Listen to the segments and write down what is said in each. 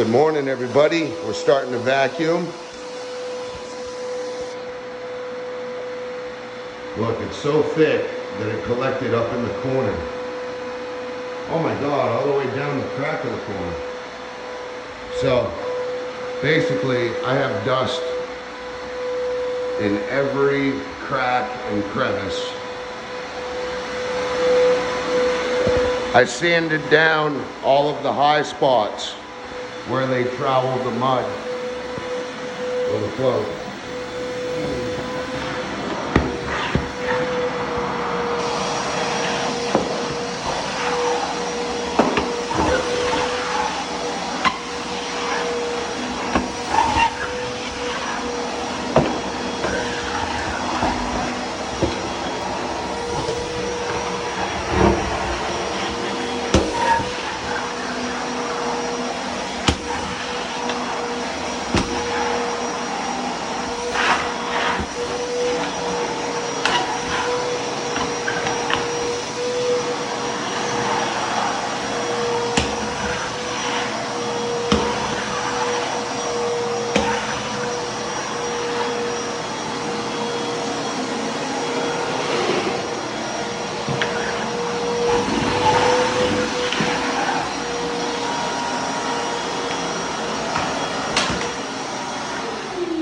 Good morning, everybody. We're starting to vacuum. Look, it's so thick that it collected up in the corner. Oh my God, all the way down the crack of the corner. So basically, I have dust in every crack and crevice. I sanded down all of the high spots where they traveled the mud or the float.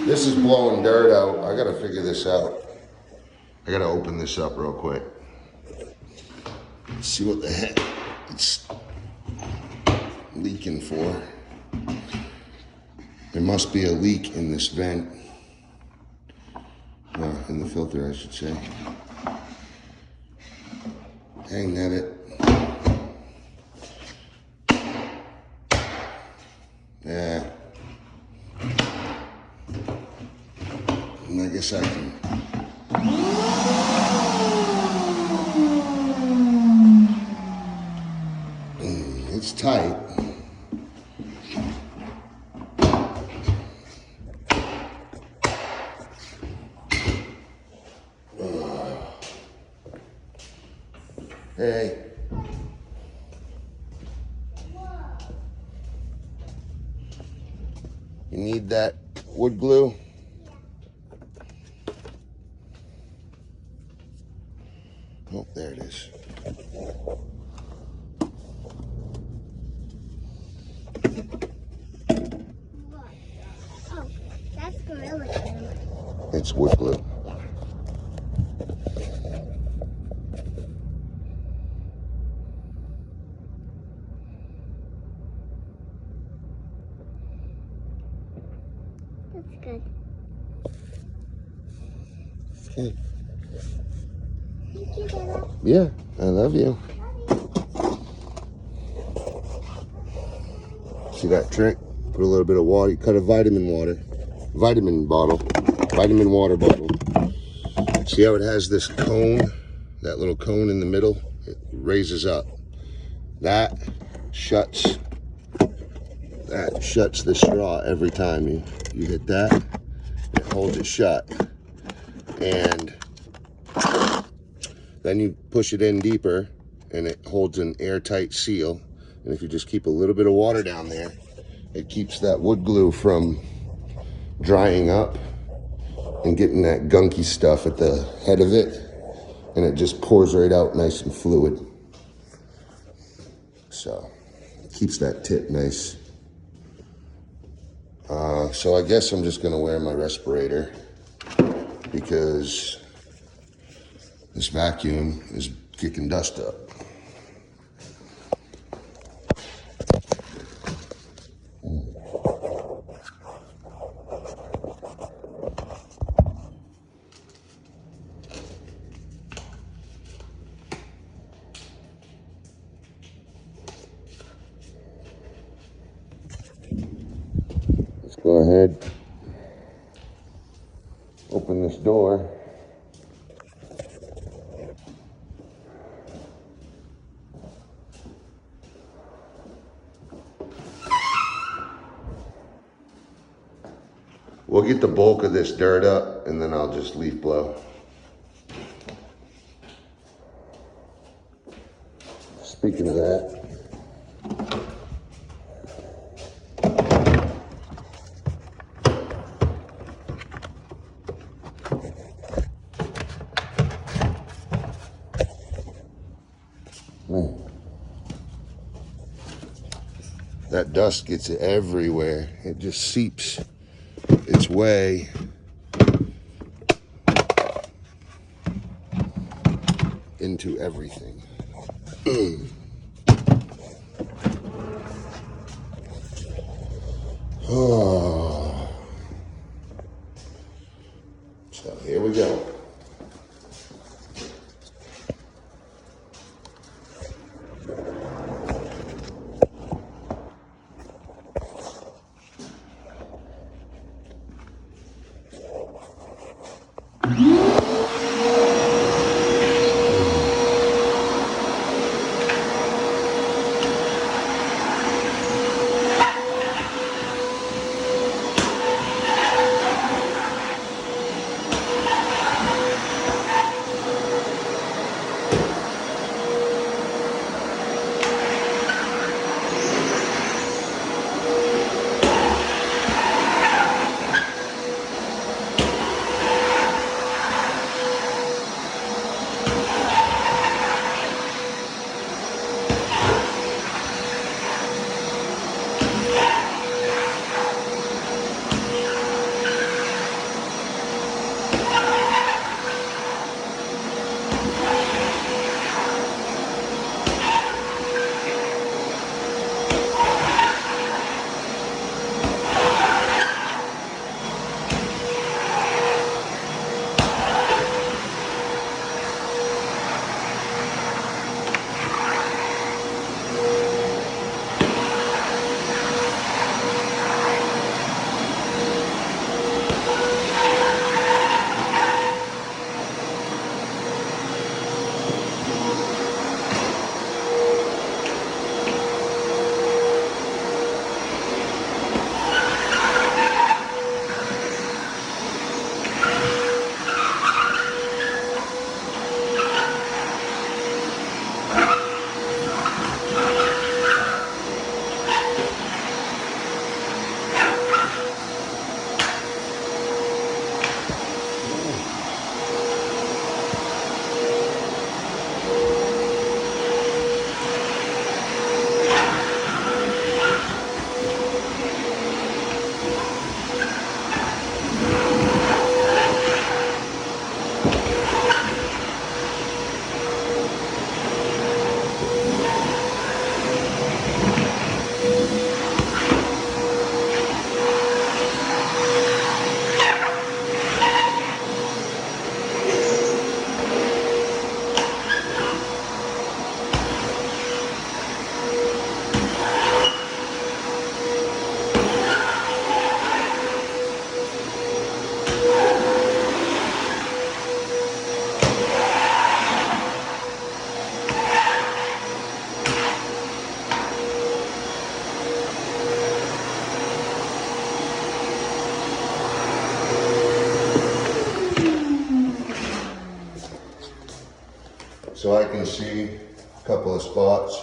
This is blowing dirt out. I gotta figure this out. I gotta open this up real quick. Let's see what the heck it's leaking for. There must be a leak in this vent. In the filter, I should say. Dang that it. Yeah. And I guess I can. It's tight. Hey. You need that wood glue? Oh, there it is. Oh, that's Gorilla Glue. It's wood glue. That's good. Okay. Thank you, Dada. Yeah, I love you. See that trick? Put a little bit of water. You cut a vitamin water bottle. See how it has this cone? That little cone in the middle? It raises up. That shuts the straw every time you hit that. It holds it shut. And then you push it in deeper and it holds an airtight seal. And if you just keep a little bit of water down there, it keeps that wood glue from drying up and getting that gunky stuff at the head of it. And it just pours right out nice and fluid. So it keeps that tip nice. So I guess I'm just gonna wear my respirator because this vacuum is kicking dust up. Let's go ahead, open this door. We'll get the bulk of this dirt up and then I'll just leaf blow. Speaking of that, that dust gets everywhere. It just seeps its way into everything. Oh. So here we go. So I can see a couple of spots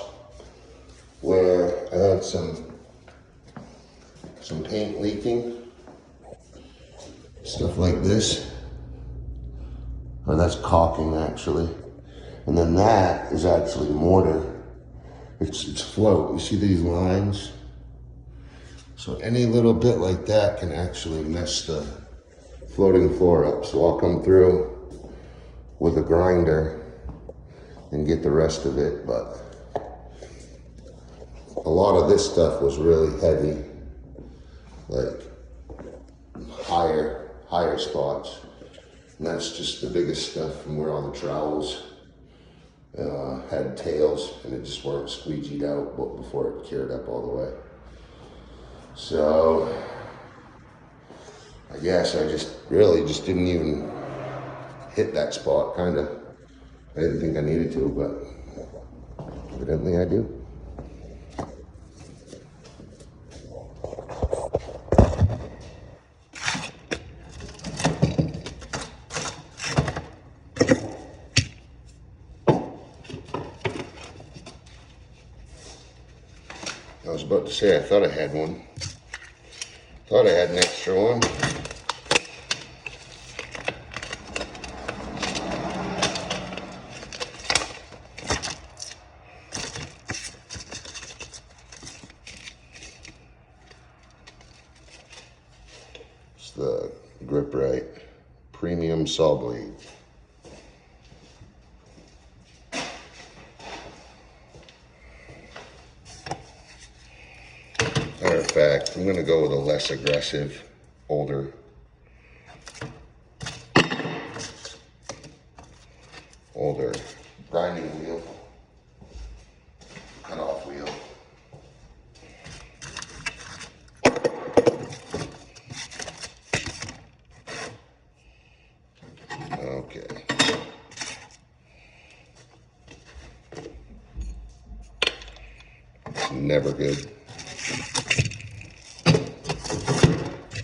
where I had some paint leaking, stuff like this. Or that's caulking actually. And then that is actually mortar. It's float. You see these lines? So any little bit like that can actually mess the floating floor up. So I'll come through with a grinder and get the rest of it, but a lot of this stuff was really heavy, like higher spots. And that's just the biggest stuff from where all the trowels had tails and it just weren't squeegeed out before it cured up all the way. So I guess I just really just didn't even hit that spot, kind of. I didn't think I needed to, but evidently I do. I was about to say I thought I had one. Thought I had an extra one. the Grip Right Premium Saw Blade. Matter of fact, I'm going to go with a less aggressive, older grinding wheel, cut-off wheel. Okay. It's never good.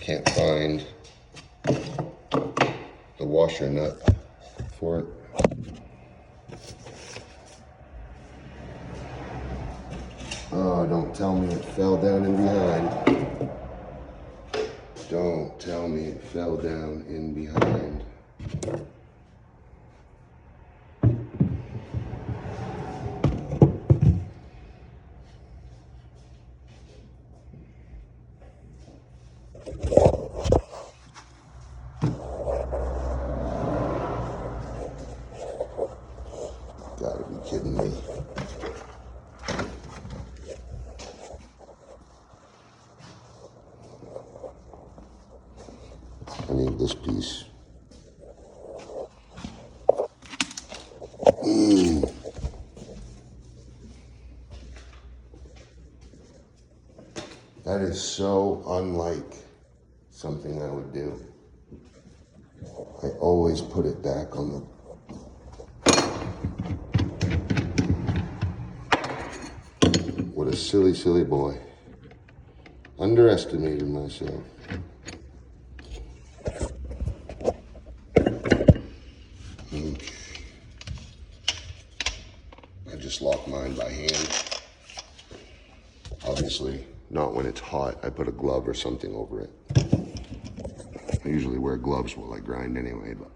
Can't find the washer nut for it. Oh, don't tell me it fell down in behind. Don't tell me it fell down in behind. Gotta be kidding me. I need this piece. That is so unlike something I would do. I always put it back on the... What a silly, silly boy. Underestimated myself. I just lock mine by hand. Obviously, not when it's hot. I put a glove or something over it. I usually wear gloves while I grind anyway, but...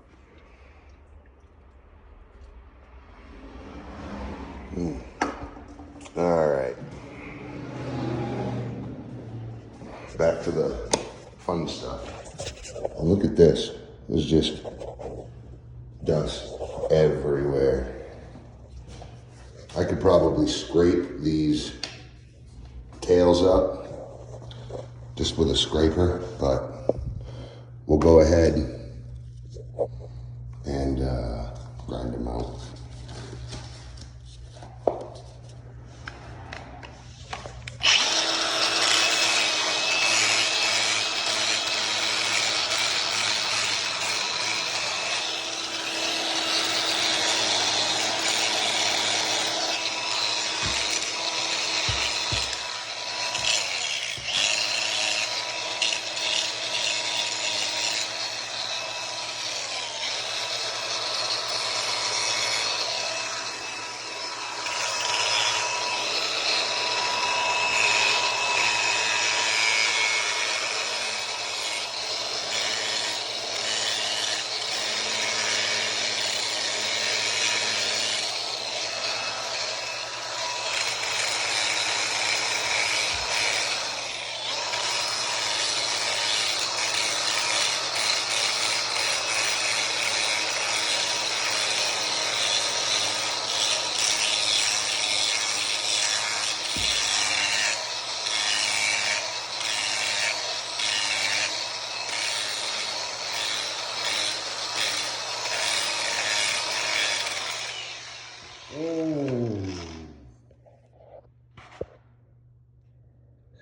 All right. Back to the fun stuff. And look at this. There's just dust everywhere. I could probably scrape these tails up just with a scraper, but we'll go ahead and grind them out.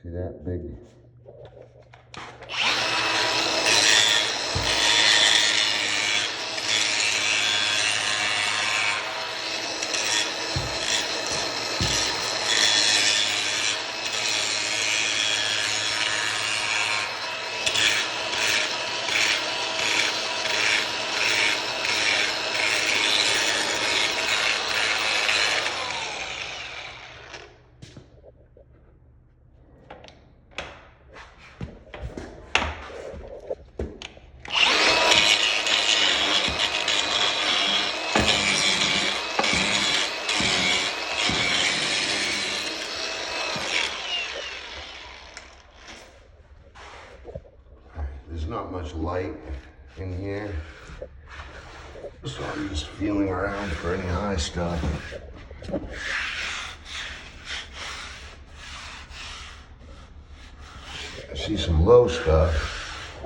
See that big? much light in here, so I'm just feeling around for any high stuff. I see some low stuff,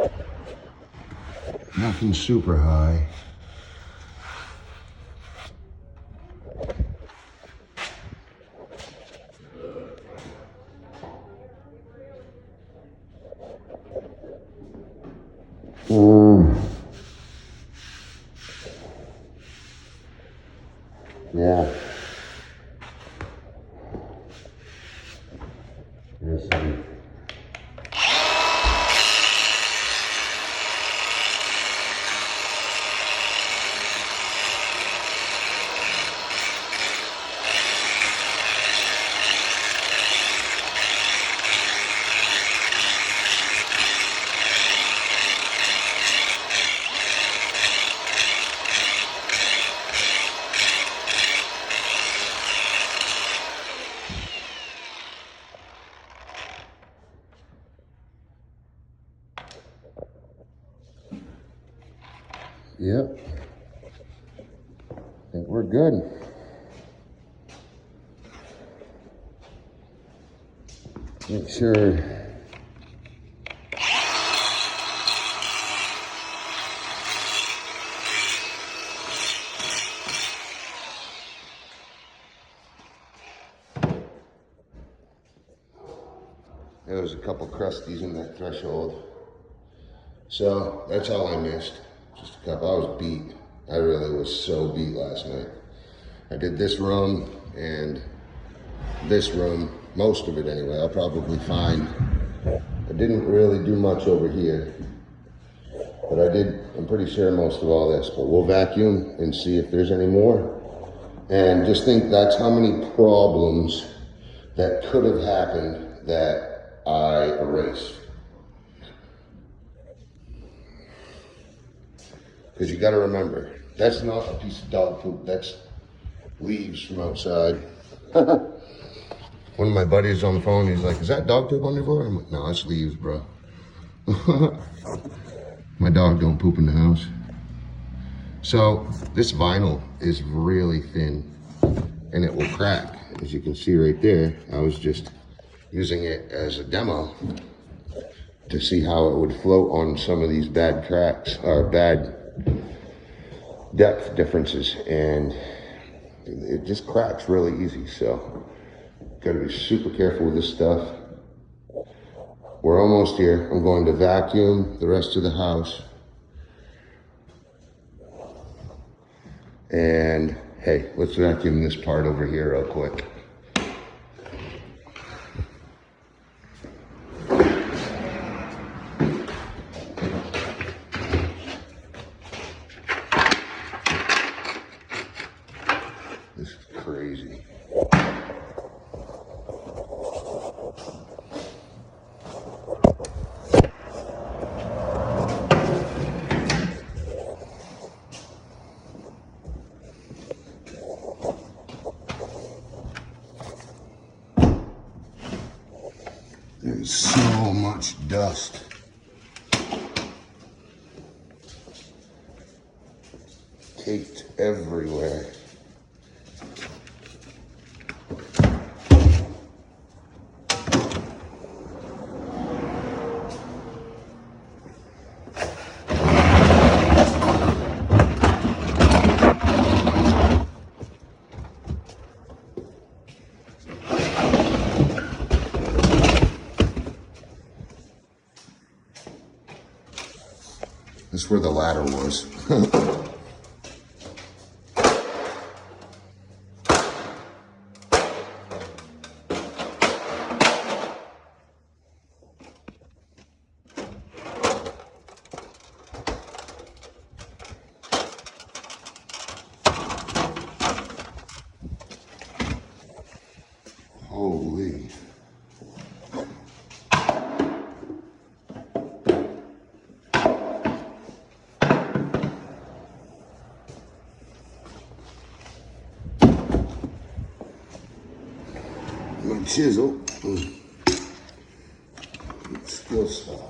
nothing super high. Yeah. Yes, yep. I think we're good. Make sure. There was a couple crusties in that threshold. So that's all I missed. Just a couple. I was beat. I really was so beat last night. I did this room and this room, most of it anyway. I'll probably find. I didn't really do much over here, but I did, I'm pretty sure, most of all this. But we'll vacuum and see if there's any more. And just think that's how many problems that could have happened that I erased. Because you got to remember, that's not a piece of dog poop, that's leaves from outside. One of my buddies on the phone, he's like, is that dog poop on your floor? I'm like, no, it's leaves, bro. My dog don't poop in the house. So this vinyl is really thin and it will crack. As you can see right there, I was just using it as a demo to see how it would float on some of these bad cracks or bad depth differences, and it just cracks really easy. So gotta be super careful with this stuff. We're almost here. I'm going to vacuum the rest of the house. And hey, let's vacuum this part over here real quick. This is crazy. There's so much dust. Caked everywhere. This is where the ladder was. Holy. My chisel. Still stuff.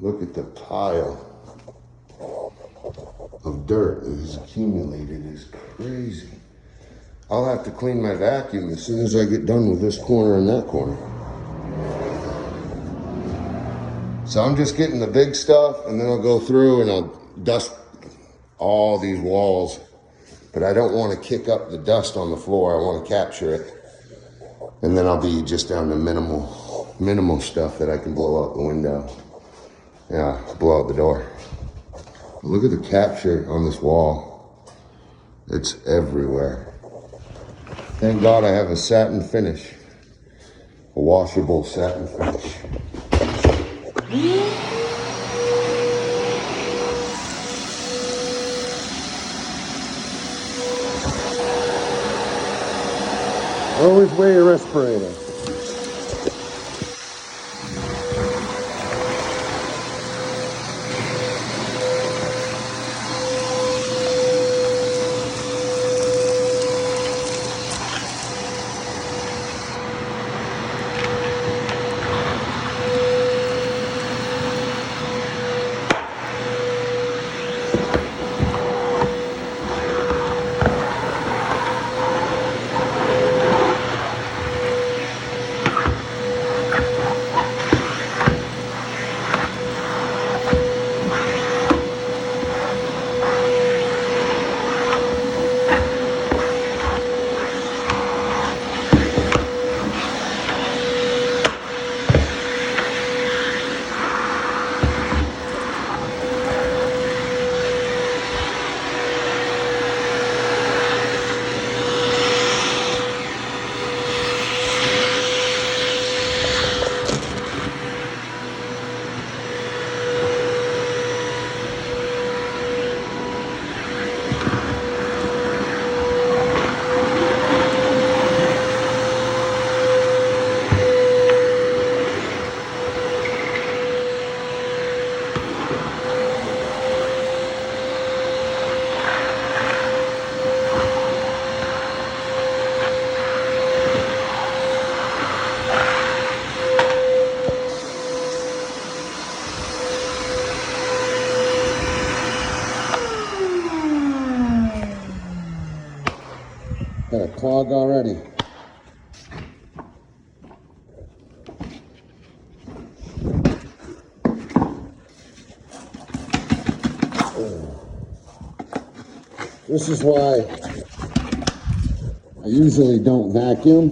Look at the pile of dirt that is accumulated. It's crazy. I'll have to clean my vacuum as soon as I get done with this corner and that corner. So I'm just getting the big stuff, and then I'll go through and I'll dust all these walls. But I don't want to kick up the dust on the floor. I want to capture it. And then I'll be just down to minimal stuff that I can blow out the window. Yeah, blow out the door. Look at the capture on this wall. It's everywhere. Thank God I have a satin finish. A washable satin finish. Always wear your respirator. Got a clog already. This is why I usually don't vacuum,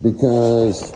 because